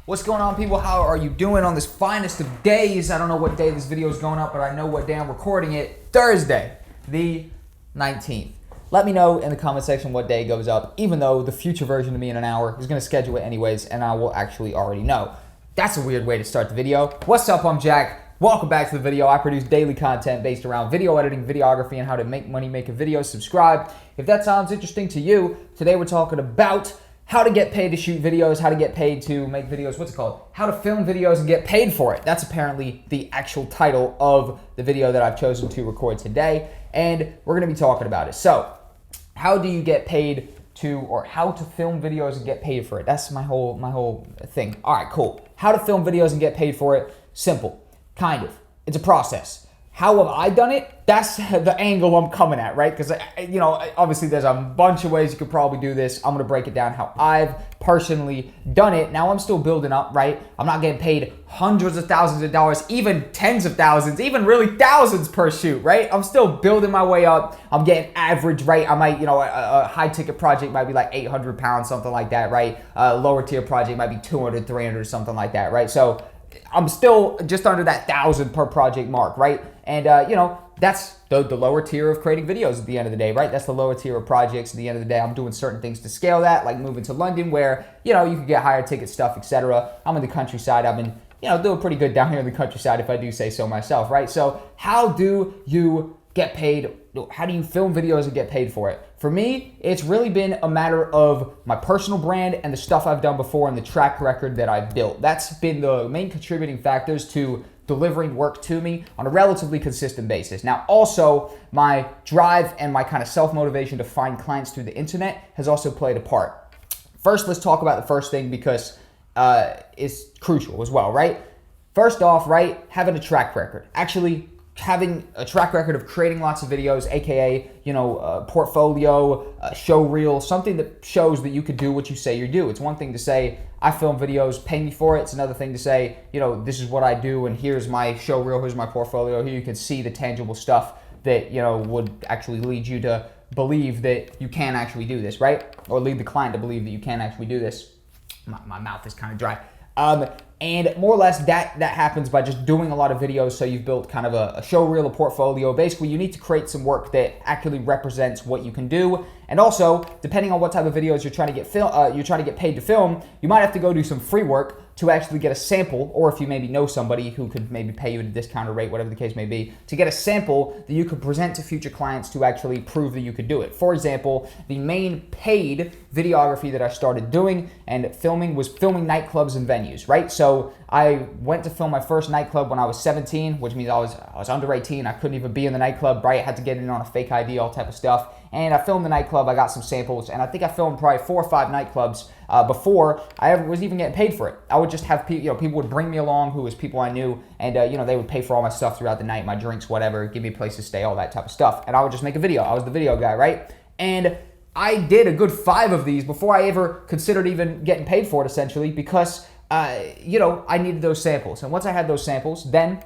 What's going on, people? How are you doing on this finest of days? I don't know what day this video is going up, but I know what day I'm recording it. Thursday, the 19th. Let me know in the comment section what day it goes up, even though the future version of me in an hour is going to schedule it anyways, and I will actually already know. That's a weird way to start the video. What's up? I'm Jack. Welcome back to the video. I produce daily content based around video editing, videography, and how to make money making videos. Subscribe if that sounds interesting to you. Today we're talking about how to get paid to shoot videos, how to get paid to make videos, what's it called? How to film videos and get paid for it. That's apparently the actual title of the video that I've chosen to record today, and we're gonna be talking about it. So, how do you get paid to, or how to film videos and get paid for it? That's my whole thing. All right, cool. How to film videos and get paid for it? Simple, kind of. It's a process. How have I done it? That's the angle I'm coming at, right? Because, you know, obviously there's a bunch of ways you could probably do this. I'm going to break it down how I've personally done it. Now, I'm still building up, right? I'm not getting paid hundreds of thousands of dollars, even tens of thousands, even really thousands per shoot, right? I'm still building my way up. I'm getting average, right? I might, you know, a high ticket project might be like 800 pounds, something like that, right? A lower tier project might be 200, 300, something like that, right? So I'm still just under that 1,000 per project mark, right? And, you know, that's the lower tier of creating videos at the end of the day, right? That's the lower tier of projects at the end of the day. I'm doing certain things to scale that, like moving to London where, you know, you can get higher ticket stuff, etc. I'm in the countryside. I've been, you know, doing pretty good down here in the countryside, if I do say so myself, right? So how do you get paid? How do you film videos and get paid for it? For me, it's really been a matter of my personal brand and the stuff I've done before and the track record that I've built. That's been the main contributing factors to delivering work to me on a relatively consistent basis. Now, also, my drive and my kind of self-motivation to find clients through the internet has also played a part. First, let's talk about the first thing because it's crucial as well, right? First off, right, having a track record. Actually, having a track record of creating lots of videos, aka, you know, portfolio, show reel, something that shows that you could do what you say you do. It's one thing to say, I film videos, pay me for it. It's another thing to say, you know, this is what I do and here's my show reel, here's my portfolio. Here you can see the tangible stuff that, you know, would actually lead you to believe that you can actually do this, right? Or lead the client to believe that you can actually do this. My mouth is kind of dry. And more or less that happens by just doing a lot of videos. So you've built kind of a show reel, a portfolio. Basically, you need to create some work that accurately represents what you can do. And also, depending on what type of videos you're trying to get paid to film, you might have to go do some free work to actually get a sample, or if you maybe know somebody who could maybe pay you at a discounted rate, whatever the case may be, to get a sample that you could present to future clients to actually prove that you could do it. For example, the main paid videography that I started doing and filming was filming nightclubs and venues, right? So I went to film my first nightclub when I was 17, which means I was under 18. I couldn't even be in the nightclub, right? I had to get in on a fake ID, all type of stuff. And I filmed the nightclub, I got some samples, and I think I filmed probably 4 or 5 nightclubs before I ever was even getting paid for it. I would just have people, you know, people would bring me along who was people I knew, and you know, they would pay for all my stuff throughout the night, my drinks, whatever, give me a place to stay, all that type of stuff. And I would just make a video. I was the video guy, right? And I did a good 5 of these before I ever considered even getting paid for it, essentially, because you know, I needed those samples. And once I had those samples, then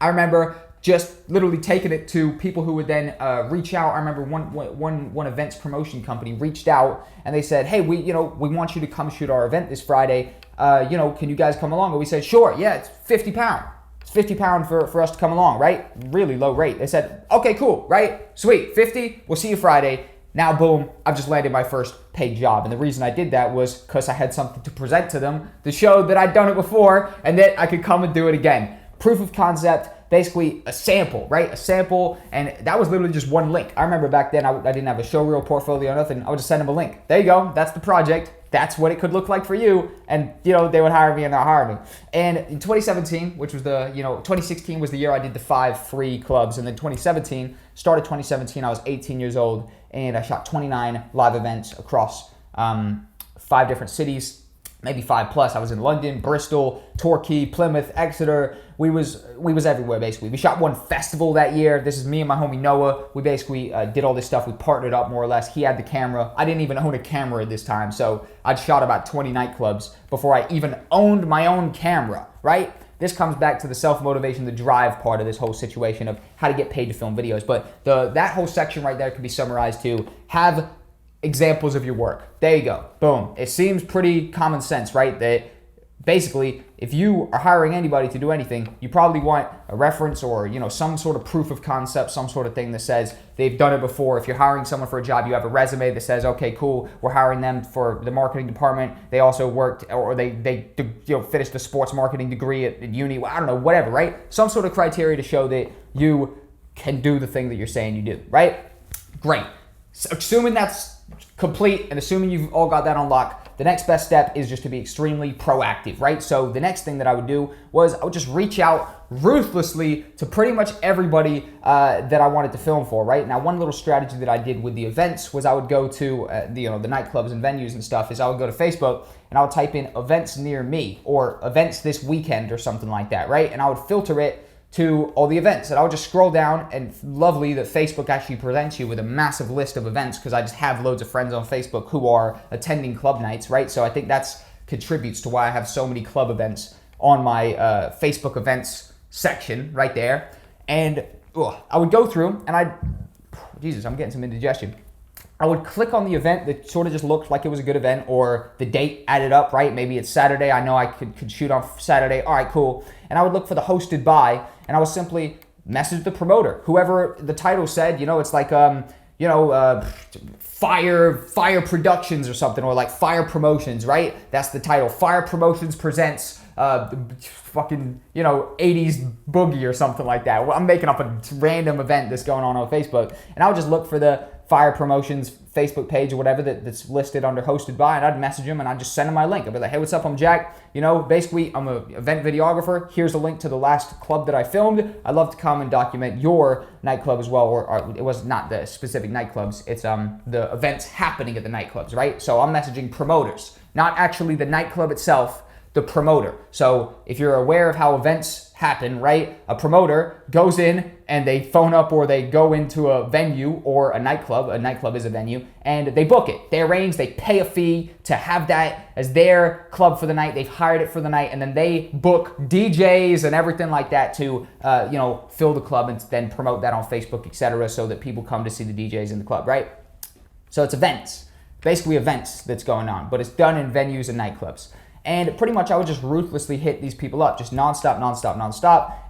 I remember just literally taking it to people who would then reach out. I remember one events promotion company reached out and they said, hey, we want you to come shoot our event this Friday. You know, can you guys come along? And we said, sure, yeah, it's £50. It's £50 for us to come along, right? Really low rate. They said, okay, cool, right? Sweet, 50, we'll see you Friday. Now, boom, I've just landed my first paid job. And the reason I did that was because I had something to present to them to show that I'd done it before and that I could come and do it again. Proof of concept, basically a sample, right? A sample, and that was literally just one link. I remember back then I didn't have a show reel, portfolio, nothing. I would just send them a link. There you go, that's the project. That's what it could look like for you. And, you know, they would hire me and they'll hire me. And in 2017, which was 2016 was the year I did the 5 free clubs. And then 2017, started 2017, I was 18 years old and I shot 29 live events across 5 different cities. Maybe 5 plus. I was in London, Bristol, Torquay, Plymouth, Exeter. We was everywhere, basically. We shot one festival that year. This is me and my homie Noah. We basically did all this stuff. We partnered up more or less. He had the camera. I didn't even own a camera at this time, so I'd shot about 20 nightclubs before I even owned my own camera, right? This comes back to the self-motivation, the drive part of this whole situation of how to get paid to film videos. But that whole section right there can be summarized to have examples of your work. There you go. Boom. It seems pretty common sense, right? That basically, if you are hiring anybody to do anything, you probably want a reference or, some sort of proof of concept, some sort of thing that says they've done it before. If you're hiring someone for a job, you have a resume that says, okay, cool, we're hiring them for the marketing department. They also worked, or they finished a sports marketing degree at uni. I don't know, whatever, right? Some sort of criteria to show that you can do the thing that you're saying you do, right? Great. So assuming that's complete and assuming you've all got that on lock, the next best step is just to be extremely proactive, right? So the next thing that I would do was I would just reach out ruthlessly to pretty much everybody that I wanted to film for, right? Now, one little strategy that I did with the events was I would go to the nightclubs and venues and stuff, is I would go to Facebook and I would type in events near me or events this weekend or something like that, right? And I would filter it to all the events. And I would just scroll down, and lovely that Facebook actually presents you with a massive list of events, because I just have loads of friends on Facebook who are attending club nights, right? So I think that's contributes to why I have so many club events on my Facebook events section right there. And I would go through and I'm getting some indigestion. I would click on the event that sort of just looked like it was a good event, or the date added up, right? Maybe it's Saturday. I know I could shoot on Saturday. All right, cool. And I would look for the hosted by, and I would simply message the promoter, whoever the title said. It's like Fire Productions or something, or like Fire Promotions, right? That's the title. Fire Promotions presents fucking 80s boogie or something like that. I'm making up a random event that's going on Facebook, and I would just look for the Fire Promotions Facebook page or whatever that's listed under hosted by, and I'd message them and I'd just send them my link. I'd be like, hey, what's up? I'm Jack. Basically, I'm an event videographer. Here's a link to the last club that I filmed. I'd love to come and document your nightclub as well, or it was not the specific nightclubs. It's the events happening at the nightclubs, right? So I'm messaging promoters, not actually the nightclub itself, the promoter. So if you're aware of how events happen, right? A promoter goes in and they phone up, or they go into a venue or a nightclub is a venue, and they book it. They arrange, they pay a fee to have that as their club for the night. They've hired it for the night, and then they book DJs and everything like that to, fill the club and then promote that on Facebook, etc., so that people come to see the DJs in the club, right? So it's events, basically events that's going on, but it's done in venues and nightclubs. And pretty much I would just ruthlessly hit these people up, just nonstop.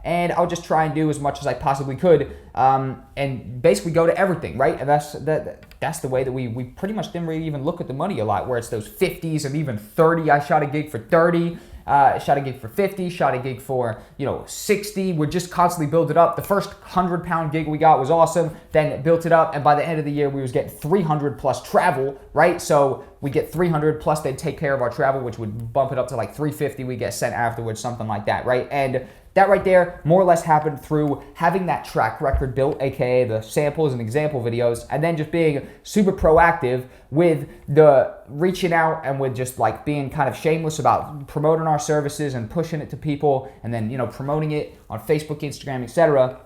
And I would just try and do as much as I possibly could, and basically go to everything, right? And that's the way that we pretty much didn't really even look at the money a lot, where it's those 50s and even 30. I shot a gig for 30. Shot a gig for 50, shot a gig for 60. We'd just constantly build it up. The first 100-pound gig we got was awesome. Then built it up, and by the end of the year, we was getting 300 plus travel, right? So we get 300 plus they'd take care of our travel, which would bump it up to like 350. We get sent afterwards, something like that, right? And that right there more or less happened through having that track record built, aka the samples and example videos, and then just being super proactive with the reaching out and with just like being kind of shameless about promoting our services and pushing it to people, and then promoting it on Facebook, Instagram, etc.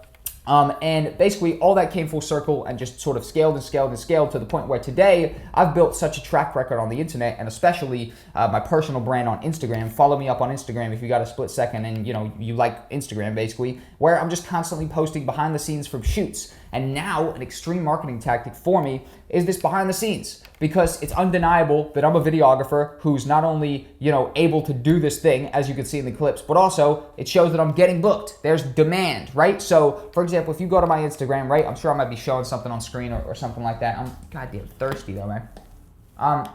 And basically all that came full circle and just sort of scaled to the point where today I've built such a track record on the internet, and especially my personal brand on Instagram. Follow me up on Instagram if you got a split second and you like Instagram, basically, where I'm just constantly posting behind the scenes from shoots. And now an extreme marketing tactic for me is this behind the scenes, because it's undeniable that I'm a videographer who's not only, able to do this thing, as you can see in the clips, but also it shows that I'm getting booked. There's demand, right? So, for example, if you go to my Instagram, right, I'm sure I might be showing something on screen or something like that. I'm goddamn thirsty though, man.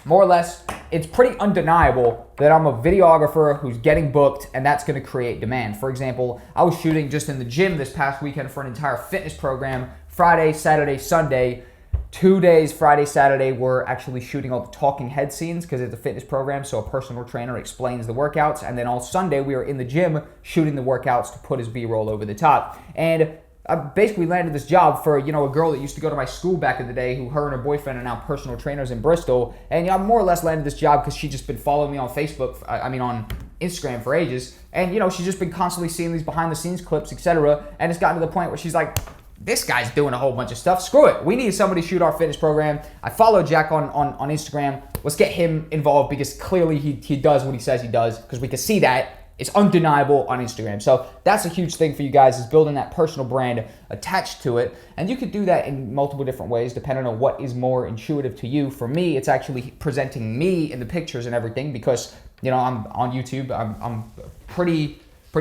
More or less, it's pretty undeniable that I'm a videographer who's getting booked, and that's going to create demand. For example, I was shooting just in the gym this past weekend for an entire fitness program, Friday, Saturday, Sunday. 2 days, Friday, Saturday, we're actually shooting all the talking head scenes because it's a fitness program, so a personal trainer explains the workouts. And then all Sunday, we are in the gym shooting the workouts to put his B-roll over the top. And I basically landed this job for, a girl that used to go to my school back in the day, who her and her boyfriend are now personal trainers in Bristol. And I more or less landed this job because she'd just been following me on Facebook, on Instagram for ages. And, she's just been constantly seeing these behind the scenes clips, etc. And it's gotten to the point where she's like, this guy's doing a whole bunch of stuff. Screw it. We need somebody to shoot our fitness program. I follow Jack on Instagram. Let's get him involved, because clearly he does what he says he does, because we can see that. It's undeniable on Instagram. So that's a huge thing for you guys, is building that personal brand attached to it. And you could do that in multiple different ways depending on what is more intuitive to you. For me, it's actually presenting me in the pictures and everything, because you know, I'm on YouTube. I'm pretty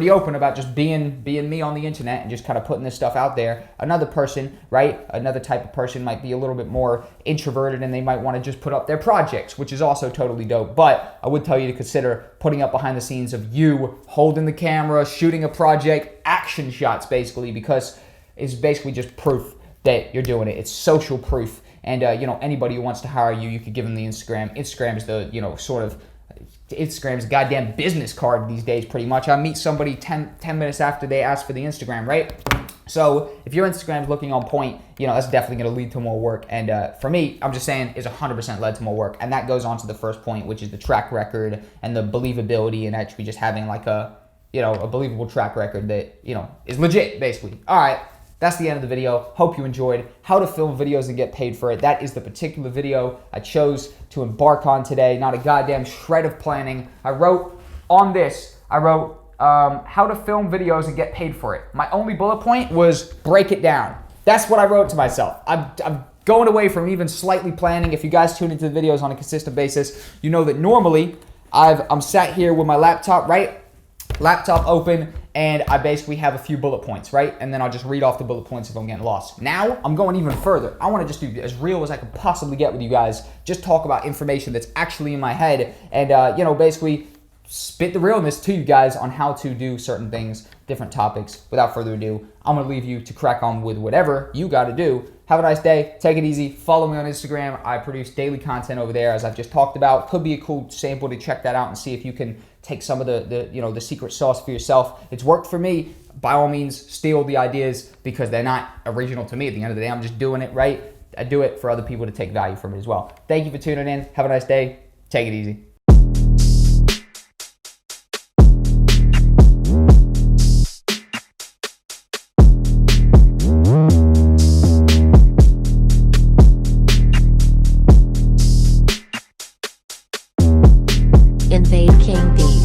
open about just being me on the internet and just kind of putting this stuff out there. Another person, right? Another type of person might be a little bit more introverted and they might want to just put up their projects, which is also totally dope. But I would tell you to consider putting up behind the scenes of you holding the camera, shooting a project, action shots basically, because it's basically just proof that you're doing it. It's social proof. And you know, anybody who wants to hire you, you could give them the Instagram. Instagram is the, you know, sort of, Instagram's a goddamn business card these days, pretty much. I meet somebody 10 minutes after they ask for the Instagram, right? So if your Instagram's looking on point, you know, that's definitely going to lead to more work. And for me, I'm just saying, it's 100% led to more work. And that goes on to the first point, which is the track record and the believability and actually just having like a, you know, a believable track record that, you know, is legit, basically. All right. That's the end of the video. Hope you enjoyed how to film videos and get paid for it. That is the particular video I chose to embark on today. Not a goddamn shred of planning. I wrote on this, how to film videos and get paid for it. My only bullet point was break it down. That's what I wrote to myself. I'm going away from even slightly planning. If you guys tune into the videos on a consistent basis, you know that normally I'm sat here with my laptop, right? Laptop open, and I basically have a few bullet points, right? And then I'll just read off the bullet points if I'm getting lost. Now, I'm going even further. I want to just do as real as I can possibly get with you guys. Just talk about information that's actually in my head and, you know, basically spit the realness to you guys on how to do certain things, different topics. Without further ado, I'm going to leave you to crack on with whatever you got to do. Have a nice day. Take it easy. Follow me on Instagram. I produce daily content over there, as I've just talked about. Could be a cool sample to check that out and see if you can take some of the you know, the secret sauce for yourself. It's worked for me. By all means, steal the ideas because they're not original to me. At the end of the day, I'm just doing it, right? I do it for other people to take value from it as well. Thank you for tuning in. Have a nice day. Take it easy. Invade King Beats.